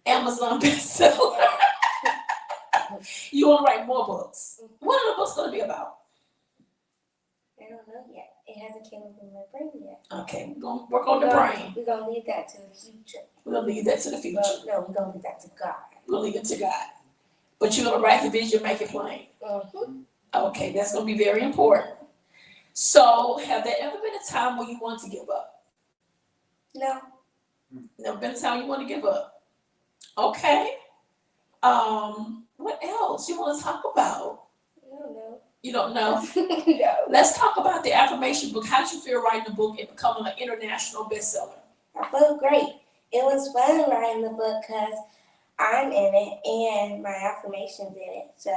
Amazon bestseller. You want to write more books. What are the books going to be about? I don't know yet. It hasn't came up in my brain yet. Okay, we're going to work on the brain. We're going to leave that to the future. We're going to leave that to the future. No, we're going to leave that to God. We're going to leave it to God. But you're going to write the vision, make it plain. Mm-hmm. Okay, that's going to be very important. So, have there ever been a time where you want to give up? No. Never been a time you want to give up. Okay. What else you want to talk about? I don't know. You don't know? No. Let's talk about the affirmation book. How did you feel writing the book and becoming an international bestseller? I felt great. It was fun writing the book because I'm in it and my affirmations in it. So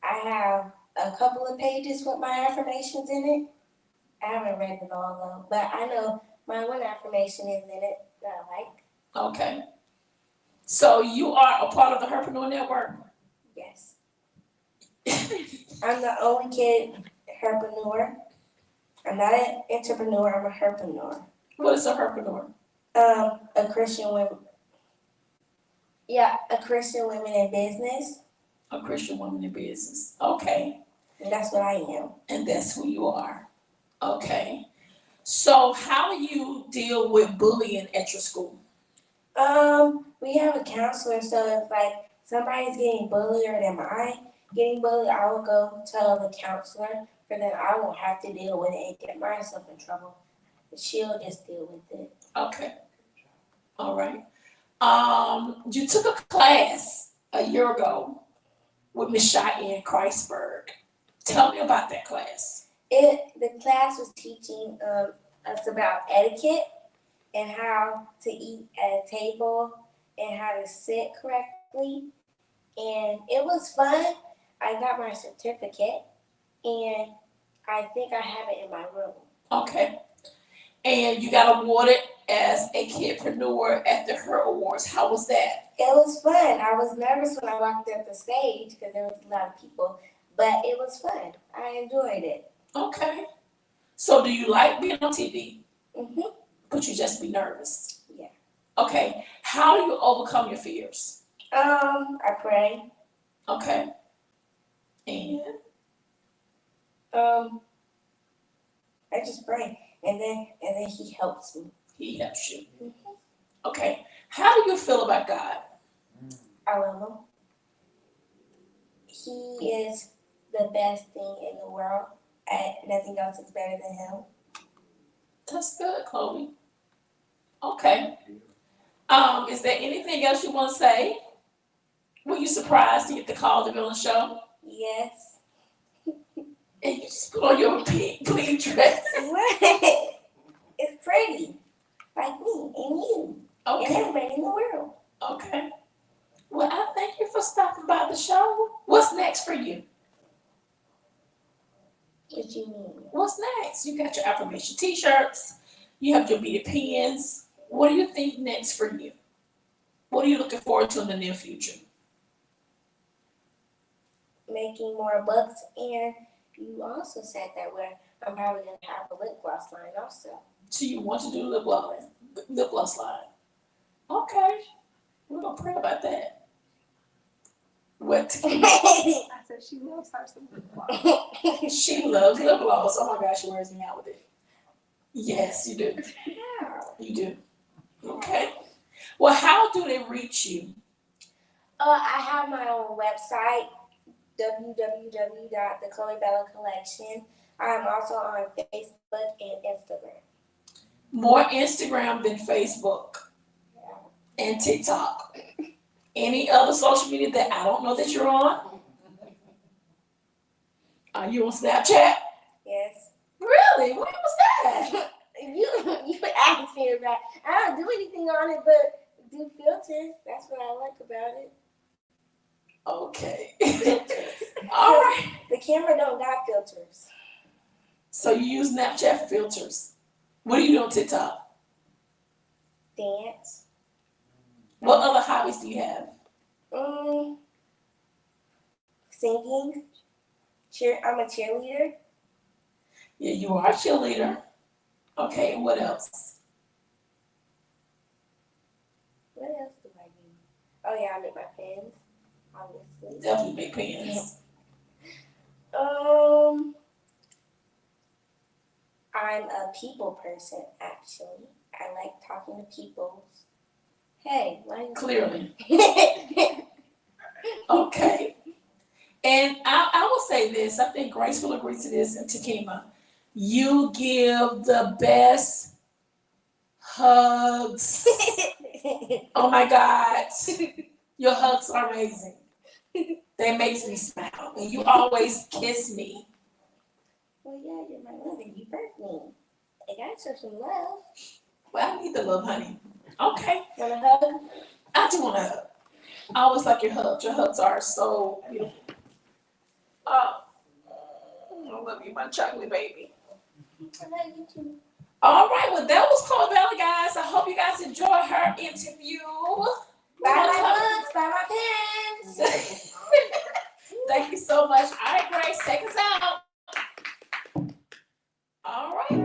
I have a couple of pages with my affirmations in it. I haven't read it all though, but I know my one affirmation is in it that I like. Okay. So you are a part of the Herpreneur Network? Yes. I'm the only kid herpreneur. I'm not an entrepreneur, I'm a herpreneur. What is a herpreneur? A Christian woman. Yeah, a Christian woman in business. A Christian woman in business. Okay. And that's what I am. And that's who you are. Okay. So how do you deal with bullying at your school? We have a counselor, so if like somebody's getting bullied than I, getting bullied, I would go tell the counselor, for then I won't have to deal with it and get myself in trouble. She'll just deal with it. Okay. All right. You took a class a year ago with Miss Cheyenne Kreisberg. Tell me about that class. The class was teaching us about etiquette and how to eat at a table and how to sit correctly. And it was fun. I got my certificate and I think I have it in my room. Okay. And you got awarded as a kidpreneur at the Her Awards. How was that? It was fun. I was nervous when I walked up the stage because there was a lot of people, but it was fun. I enjoyed it. Okay. So do you like being on TV? Mhm. But you just be nervous? Yeah. Okay. How do you overcome your fears? I pray. Okay. And? I just pray, and then he helps me. He helps you. Mm-hmm. Okay. How do you feel about God? I love him. He is the best thing in the world. Nothing else is better than him. That's good, Chloe. Okay. Is there anything else you want to say? Were you surprised to get the call to be on the show? Yes. And you just put on your pink dress. What? It's pretty. Like me and you. And Okay. everybody in the world. Okay. Well, I thank you for stopping by the show. What's next for you? What you mean? What's next? You got your affirmation t-shirts. You have your beaded pens. What do you think next for you? What are you looking forward to in the near future? Making more books, and you also said that I'm probably gonna have a lip gloss line also. So you want to do lip gloss line? Okay. We're gonna pray about that. What? I said she loves her some lip gloss. She loves lip gloss. Oh my gosh, she wears me out with it. Yes, you do. Yeah. You do. Okay. Well, how do they reach you? I have my own website, www.thechloebella.collection. I'm also on Facebook and Instagram. More Instagram than Facebook Yeah. and TikTok. Any other social media that I don't know that you're on? Are you on Snapchat? Yes. Really? When was that? You asked me about. I don't do anything on it, but do filters. That's what I like about it. Okay. All right. The camera don't got filters. So you use Snapchat for filters. What do you do on TikTok? Dance. What other hobbies do you have? Singing. I'm a cheerleader. Yeah, you are a cheerleader. Okay, what else? What else do I do? Oh yeah, I make my pens, obviously. Definitely make pens. I'm a people person, actually. I like talking to people. Hey, why you Clearly. Okay. And I will say this. I think Grace will agree to this, and Takima. You give the best hugs. Oh my God. Your hugs are amazing. They make me smile. And you always kiss me. Well, yeah, you're my mother. You birthed me. I gotta show some love. Well, I need the love, honey. Okay. Want a hug? I do want to hug. I always like your hugs. Your hugs are so beautiful. Oh, I love you, my chocolate baby. I love you too. All right, well, that was Chloe Bella, guys. I hope you guys enjoyed her interview. Buy my books, buy my pens. Thank you so much. All right, Grace, take us out. All right.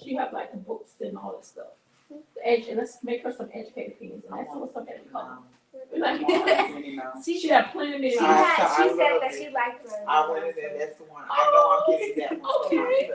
She have like the books and all that stuff. Let's make her some educated pens and that's what's some every color. Like, she had plenty of She videos. said that she liked them. I went in there, that's the one. I know I'm getting that one. Okay.